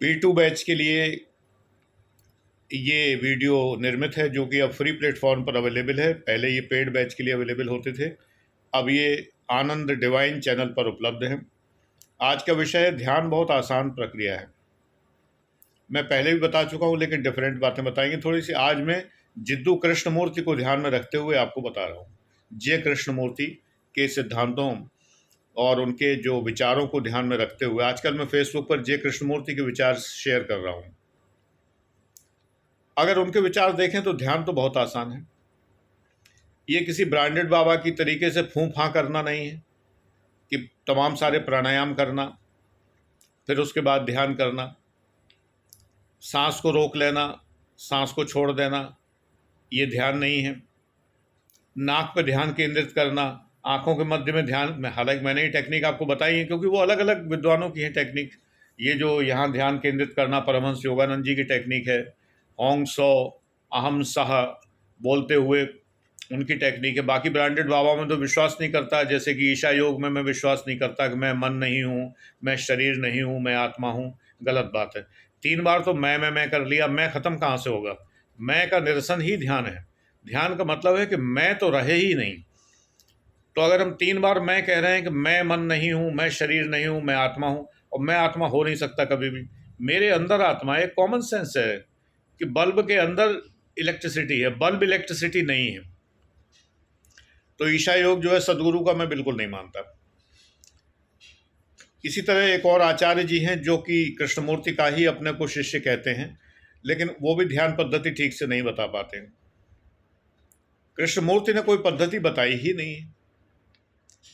P2 batch के लिए ये वीडियो निर्मित है, जो कि अब फ्री प्लेटफॉर्म पर अवेलेबल है। पहले ये पेड बैच के लिए अवेलेबल होते थे, अब ये आनंद डिवाइन चैनल पर उपलब्ध है। आज का विषय है ध्यान बहुत आसान प्रक्रिया है। मैं पहले भी बता चुका हूँ, लेकिन डिफरेंट बातें बताएंगे थोड़ी सी। आज मैं जिद्दू कृष्णमूर्ति को ध्यान में रखते हुए आपको बता रहा हूँ। जे कृष्णमूर्ति के सिद्धांतों और उनके जो विचारों को ध्यान में रखते हुए आजकल मैं फेसबुक पर जे कृष्णमूर्ति के विचार शेयर कर रहा हूँ। अगर उनके विचार देखें तो ध्यान तो बहुत आसान है। ये किसी ब्रांडेड बाबा की तरीके से फूं फां करना नहीं है कि तमाम सारे प्राणायाम करना, फिर उसके बाद ध्यान करना, सांस को रोक लेना, सांस को छोड़ देना, ये ध्यान नहीं है। नाक पर ध्यान केंद्रित करना, आंखों के मध्य में ध्यान में, हालांकि मैंने ये टेक्निक आपको बताई है क्योंकि वो अलग अलग विद्वानों की है टेक्निक। ये जो यहाँ ध्यान केंद्रित करना परमहंस योगानंद जी की टेक्निक है। ओंग सौ अहम सह बोलते हुए उनकी टेक्निक है। बाकी ब्रांडेड बाबा में तो विश्वास नहीं करता, जैसे कि ईशा योग में मैं विश्वास नहीं करता कि मैं मन नहीं हूँ, मैं शरीर नहीं हूँ, मैं आत्मा हूँ। गलत बात है। 3 बार तो मैं कर लिया, मैं खत्म कहाँ से होगा? मैं का निरसन ही ध्यान है। ध्यान का मतलब है कि मैं तो रहे ही नहीं। तो अगर हम 3 बार मैं कह रहे हैं कि मैं मन नहीं हूँ, मैं शरीर नहीं हूँ, मैं आत्मा हूँ, और मैं आत्मा हो नहीं सकता कभी भी। मेरे अंदर आत्मा है। कॉमन सेंस है कि बल्ब के अंदर इलेक्ट्रिसिटी है, बल्ब इलेक्ट्रिसिटी नहीं है। तो ईशा योग जो है सदगुरु का मैं बिल्कुल नहीं मानता। इसी तरह एक और आचार्य जी हैं जो कि कृष्णमूर्ति का ही अपने को शिष्य कहते हैं, लेकिन वो भी ध्यान पद्धति ठीक से नहीं बता पाते हैं। कृष्णमूर्ति ने कोई पद्धति बताई ही नहीं है।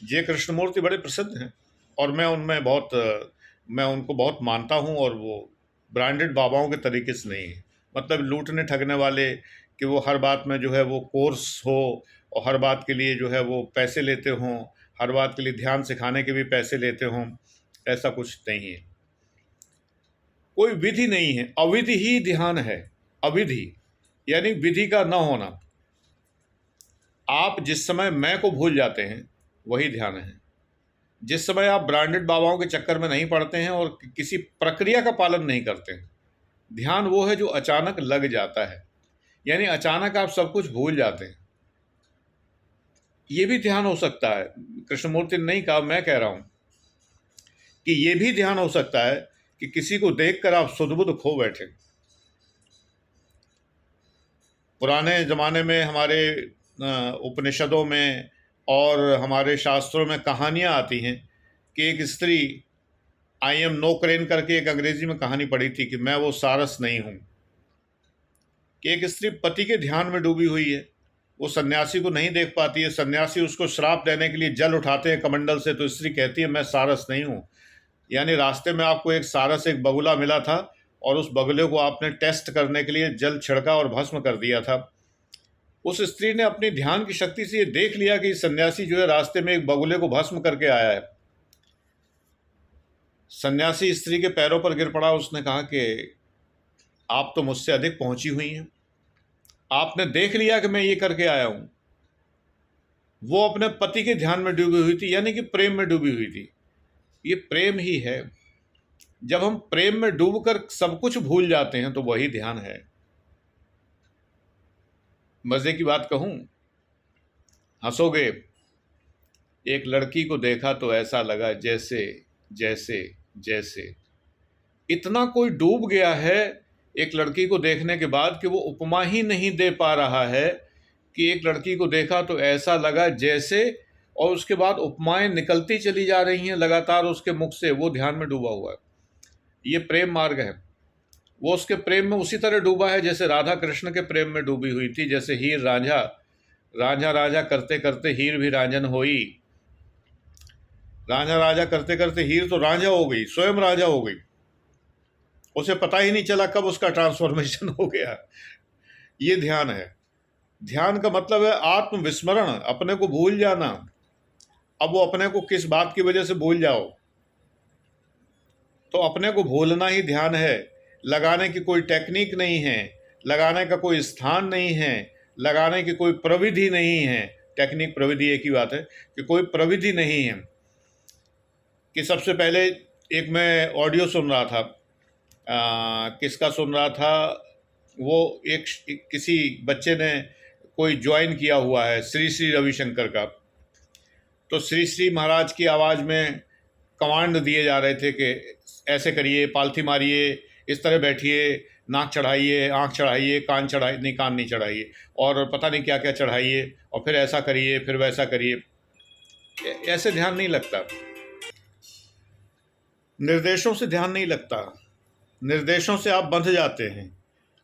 जे कृष्णमूर्ति बड़े प्रसिद्ध हैं और मैं उनको बहुत मानता हूँ, और वो ब्रांडेड बाबाओं के तरीके से नहीं है। मतलब लूटने ठगने वाले कि वो हर बात में जो है वो कोर्स हो, और हर बात के लिए जो है वो पैसे लेते हों, हर बात के लिए ध्यान सिखाने के भी पैसे लेते हों, ऐसा कुछ नहीं है। कोई विधि नहीं है, अविधि ही ध्यान है। अविधि यानी विधि का न होना। आप जिस समय मैं को भूल जाते हैं वही ध्यान है। जिस समय आप ब्रांडेड बाबाओं के चक्कर में नहीं पड़ते हैं और किसी प्रक्रिया का पालन नहीं करते हैं, ध्यान वो है जो अचानक लग जाता है। यानी अचानक आप सब कुछ भूल जाते हैं। ये भी ध्यान हो सकता है। कृष्णमूर्ति ने नहीं कहा, मैं कह रहा हूं कि ये भी ध्यान हो सकता है कि किसी को देखकर आप सुध-बुध खो बैठे। पुराने ज़माने में हमारे उपनिषदों में और हमारे शास्त्रों में कहानियाँ आती हैं कि एक स्त्री, आई एम नो क्रेन करके एक अंग्रेजी में कहानी पढ़ी थी कि मैं वो सारस नहीं हूँ, कि एक स्त्री पति के ध्यान में डूबी हुई है। वो सन्यासी को नहीं देख पाती है। सन्यासी उसको श्राप देने के लिए जल उठाते हैं कमंडल से, तो स्त्री कहती है मैं सारस नहीं हूँ। यानी रास्ते में आपको एक सारस, एक बगुला मिला था, और उस बगुले को आपने टेस्ट करने के लिए जल छिड़का और भस्म कर दिया था। उस स्त्री ने अपनी ध्यान की शक्ति से ये देख लिया कि सन्यासी जो है रास्ते में एक बगुले को भस्म करके आया है। सन्यासी स्त्री के पैरों पर गिर पड़ा। उसने कहा कि आप तो मुझसे अधिक पहुंची हुई हैं, आपने देख लिया कि मैं ये करके आया हूं। वो अपने पति के ध्यान में डूबी हुई थी, यानी कि प्रेम में डूबी हुई थी। ये प्रेम ही है। जब हम प्रेम में डूबकर सब कुछ भूल जाते हैं तो वही ध्यान है। मजे की बात कहूं, हंसोगे। एक लड़की को देखा तो ऐसा लगा जैसे जैसे जैसे इतना कोई डूब गया है एक लड़की को देखने के बाद कि वो उपमा ही नहीं दे पा रहा है कि एक लड़की को देखा तो ऐसा लगा जैसे, और उसके बाद उपमाएं निकलती चली जा रही हैं लगातार उसके मुख से। वो ध्यान में डूबा हुआ है। ये प्रेम मार्ग है। वो उसके प्रेम में उसी तरह डूबा है जैसे राधा कृष्ण के प्रेम में डूबी हुई थी। जैसे हीर रांझा, रांझा राजा करते करते हीर भी रांझन होई। रांझा राजा करते करते हीर तो रांझा हो गई, स्वयं राजा हो गई। उसे पता ही नहीं चला कब उसका ट्रांसफॉर्मेशन हो गया। ये ध्यान है। ध्यान का मतलब है आत्मविस्मरण, अपने को भूल जाना। अब वो अपने को किस बात की वजह से भूल जाओ, तो अपने को भूलना ही ध्यान है। लगाने की कोई टेक्निक नहीं है, लगाने का कोई स्थान नहीं है, लगाने की कोई प्रविधि नहीं है। टेक्निक प्रविधि एक ही बात है कि कोई प्रविधि नहीं है। कि सबसे पहले एक मैं ऑडियो सुन रहा था, किसका सुन रहा था, वो किसी बच्चे ने कोई ज्वाइन किया हुआ है श्री श्री रविशंकर का, तो श्री श्री महाराज की आवाज़ में कमांड दिए जा रहे थे कि ऐसे करिए, पालथी मारिए, इस तरह बैठिए, नाक चढ़ाइए, आँख चढ़ाइए, कान चढ़ाइए, नहीं कान नहीं चढ़ाइए, और पता नहीं क्या क्या चढ़ाइए, और फिर ऐसा करिए, फिर वैसा करिए। ऐसे ध्यान नहीं लगता, निर्देशों से ध्यान नहीं लगता, निर्देशों से आप बंध जाते हैं,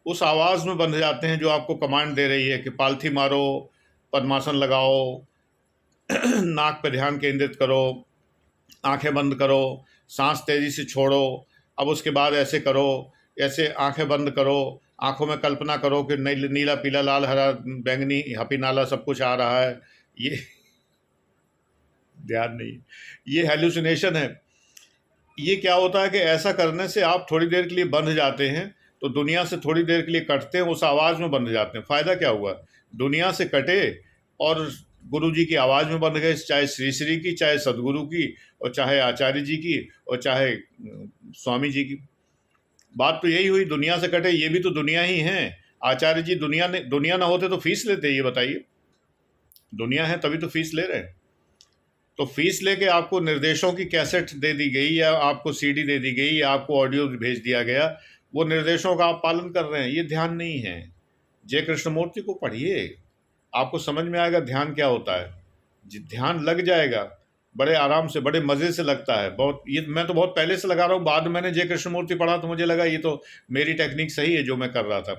उस आवाज़ में बंध जाते हैं जो आपको कमांड दे रही है कि पालथी मारो, पद्मासन लगाओ, नाक पे ध्यान केंद्रित करो, आंखें बंद करो, सांस तेज़ी से छोड़ो, अब उसके बाद ऐसे करो, ऐसे आंखें बंद करो, आंखों में कल्पना करो कि नीला पीला लाल हरा बैंगनी हपी नाला सब कुछ आ रहा है। ये ध्यान नहीं, ये हेलुसिनेशन है। ये क्या होता है कि ऐसा करने से आप थोड़ी देर के लिए बंध जाते हैं, तो दुनिया से थोड़ी देर के लिए कटते हैं, उस आवाज़ में बंध जाते हैं। फ़ायदा क्या हुआ? दुनिया से कटे और गुरु जी की आवाज़ में बंध गए, चाहे श्री श्री की, चाहे सदगुरु की, और चाहे आचार्य जी की, और चाहे स्वामी जी की। बात तो यही हुई, दुनिया से कटे, ये भी तो दुनिया ही है। आचार्य जी दुनिया ना होते तो फीस लेते, ये बताइए? दुनिया है तभी तो फीस ले रहे हैं। तो फीस लेके आपको निर्देशों की कैसेट दे दी गई, या आपको सीडी दे दी गई, या आपको ऑडियो भेज दिया गया, वो निर्देशों का आप पालन कर रहे हैं, ये ध्यान नहीं है। जय कृष्णमूर्ति को पढ़िए, आपको समझ में आएगा ध्यान क्या होता है। ध्यान लग जाएगा बड़े आराम से, बड़े मज़े से लगता है। बहुत, ये मैं तो बहुत पहले से लगा रहा हूँ, बाद में मैंने जय कृष्णमूर्ति पढ़ा तो मुझे लगा ये तो मेरी टेक्निक सही है जो मैं कर रहा था,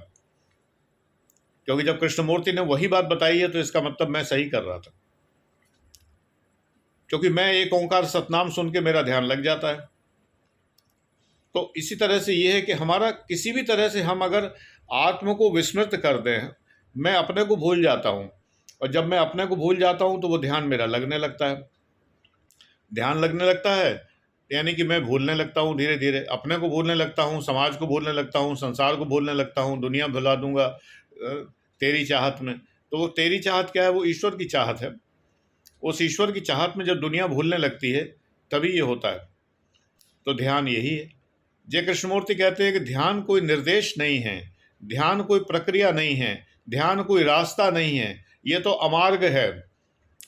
क्योंकि जब कृष्णमूर्ति ने वही बात बताई है तो इसका मतलब मैं सही कर रहा था, क्योंकि मैं एक ओंकार सतनाम सुन के मेरा ध्यान लग जाता है। तो इसी तरह से ये है कि हमारा किसी भी तरह से हम अगर आत्म को विस्मृत कर दें, मैं अपने को भूल जाता हूँ, और जब मैं अपने को भूल जाता हूँ तो वो ध्यान मेरा लगने लगता है। ध्यान लगने लगता है यानी कि मैं भूलने लगता हूँ, धीरे धीरे अपने को भूलने लगता हूँ, समाज को भूलने लगता हूँ, संसार को भूलने लगता हूँ, दुनिया भुला दूंगा तेरी चाहत में। तो वो तेरी चाहत क्या है? वो ईश्वर की चाहत है। उस ईश्वर की चाहत में जब दुनिया भूलने लगती है तभी ये होता है। तो ध्यान यही है। जय कृष्णमूर्ति कहते हैं कि ध्यान कोई निर्देश नहीं है, ध्यान कोई प्रक्रिया नहीं है, ध्यान कोई रास्ता नहीं है, ये तो अमार्ग है।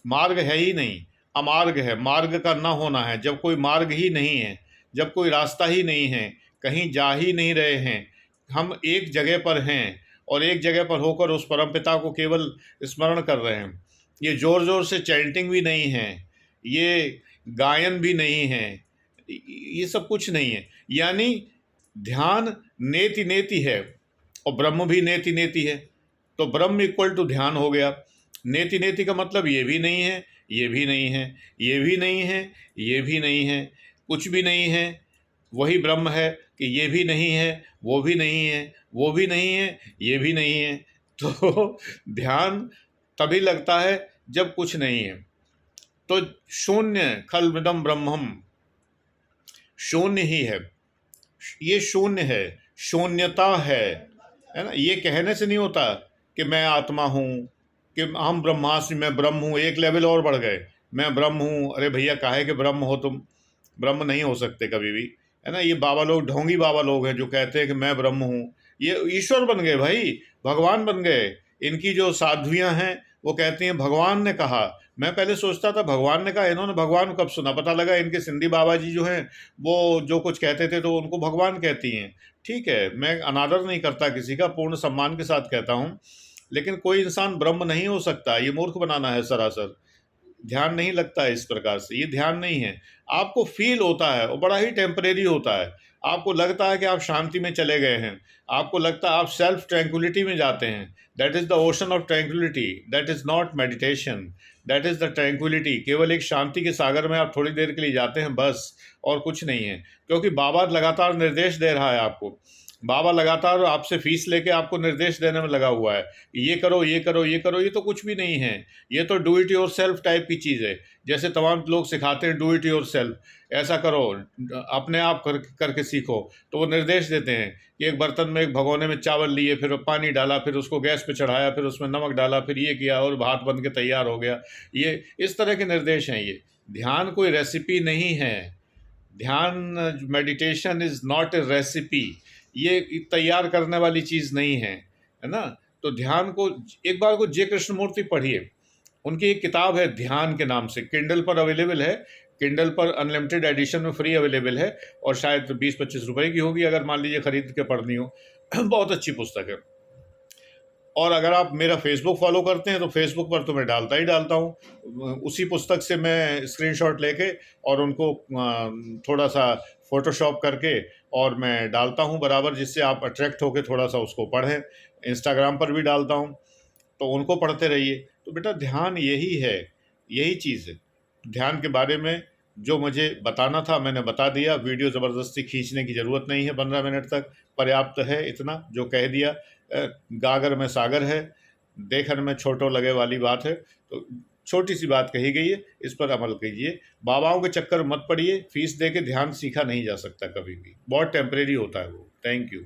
मार्ग है ही नहीं, अमार्ग है। मार्ग का न होना है। जब कोई मार्ग ही नहीं है, जब कोई रास्ता ही नहीं है, कहीं जा ही नहीं रहे हैं, हम एक जगह पर हैं और एक जगह पर होकर उस परमपिता को केवल स्मरण कर रहे हैं। ये ज़ोर ज़ोर से चैंटिंग भी नहीं है, ये गायन भी नहीं है, ये सब कुछ नहीं है। यानी ध्यान नेति नेति है और ब्रह्म भी नेति नेति है। तो ब्रह्म इक्वल टू ध्यान हो गया। नेति नेति का मतलब ये भी नहीं है, ये भी नहीं है, ये भी नहीं है, ये भी नहीं है, कुछ भी नहीं है, वही ब्रह्म है कि ये भी नहीं है, वो भी नहीं है, वो भी नहीं है, ये भी नहीं है। तो ध्यान तभी लगता है जब कुछ नहीं है। तो शून्य खल्विदम ब्रह्मम, शून्य ही है, ये शून्य है, शून्यता है ना। ये कहने से नहीं होता कि मैं आत्मा हूँ, कि हम ब्रह्मास्मि, मैं ब्रह्म हूँ। एक लेवल और बढ़ गए, मैं ब्रह्म हूँ। अरे भैया, काहे के ब्रह्म हो तुम? ब्रह्म नहीं हो सकते कभी भी, है ना। ये बाबा लोग, ढोंगी बाबा लोग हैं जो कहते हैं कि मैं ब्रह्म हूँ। ये ईश्वर बन गए भाई, भगवान बन गए। इनकी जो साध्वियाँ हैं वो कहती हैं भगवान ने कहा। मैं पहले सोचता था भगवान ने कहा, इन्होंने भगवान कब सुना? पता लगा इनके सिंधी बाबा जी जो हैं वो जो कुछ कहते थे तो उनको भगवान कहती हैं। ठीक है, मैं अनादर नहीं करता किसी का, पूर्ण सम्मान के साथ कहता हूँ, लेकिन कोई इंसान ब्रह्म नहीं हो सकता। ये मूर्ख बनाना है सरासर। ध्यान नहीं लगता है इस प्रकार से, ये ध्यान नहीं है। आपको फील होता है और बड़ा ही टेम्परेरी होता है। आपको लगता है कि आप शांति में चले गए हैं, आपको लगता है आप सेल्फ ट्रैंक्विलिटी में जाते हैं। That is the ocean of tranquillity, that is not meditation, that is the tranquillity. केवल एक शांति के सागर में आप थोड़ी देर के लिए जाते हैं बस, और कुछ नहीं है। क्योंकि बाबा लगातार निर्देश दे रहा है आपको। बाबा लगातार आपसे फीस लेके आपको निर्देश देने में लगा हुआ है, ये करो, ये करो, ये करो। ये तो कुछ भी नहीं है, ये तो do it your self type की चीज़ है। जैसे तमाम लोग सिखाते हैं डू इट योर सेल्फ, ऐसा करो, अपने आप करके सीखो। तो वो निर्देश देते हैं कि एक बर्तन में, एक भगोने में चावल लिए, फिर पानी डाला, फिर उसको गैस पे चढ़ाया, फिर उसमें नमक डाला, फिर ये किया और भात बन के तैयार हो गया। ये इस तरह के निर्देश हैं। ये ध्यान कोई रेसिपी नहीं है। ध्यान, meditation is not a recipe, ये तैयार करने वाली चीज़ नहीं है ना। तो ध्यान को एक बार को जे कृष्णमूर्ति पढ़िए, उनकी एक किताब है ध्यान के नाम से, किंडल पर अवेलेबल है, किंडल पर अनलिमिटेड एडिशन में फ्री अवेलेबल है, और शायद 20-25 रुपए की होगी अगर मान लीजिए खरीद के पढ़नी हो। बहुत अच्छी पुस्तक है। और अगर आप मेरा फेसबुक फॉलो करते हैं तो फेसबुक पर तो मैं डालता ही डालता हूँ, उसी पुस्तक से मैं स्क्रीनशॉट लेके और उनको थोड़ा सा फोटोशॉप करके और मैं डालता हूँ बराबर, जिससे आप अट्रैक्ट होकर थोड़ा सा उसको पढ़ें। इंस्टाग्राम पर भी डालता हूँ, तो उनको पढ़ते रहिए। तो बेटा ध्यान यही है, यही चीज़ है। ध्यान के बारे में जो मुझे बताना था मैंने बता दिया। वीडियो ज़बरदस्ती खींचने की ज़रूरत नहीं है, 15 मिनट तक पर्याप्त है। इतना जो कह दिया, गागर में सागर है, देखन में छोटो लगे वाली बात है। तो छोटी सी बात कही गई है, इस पर अमल कीजिए। बाबाओं के चक्कर मत पड़िए, फीस दे के ध्यान सीखा नहीं जा सकता कभी भी, बहुत टेम्परेरी होता है वो। Thank you.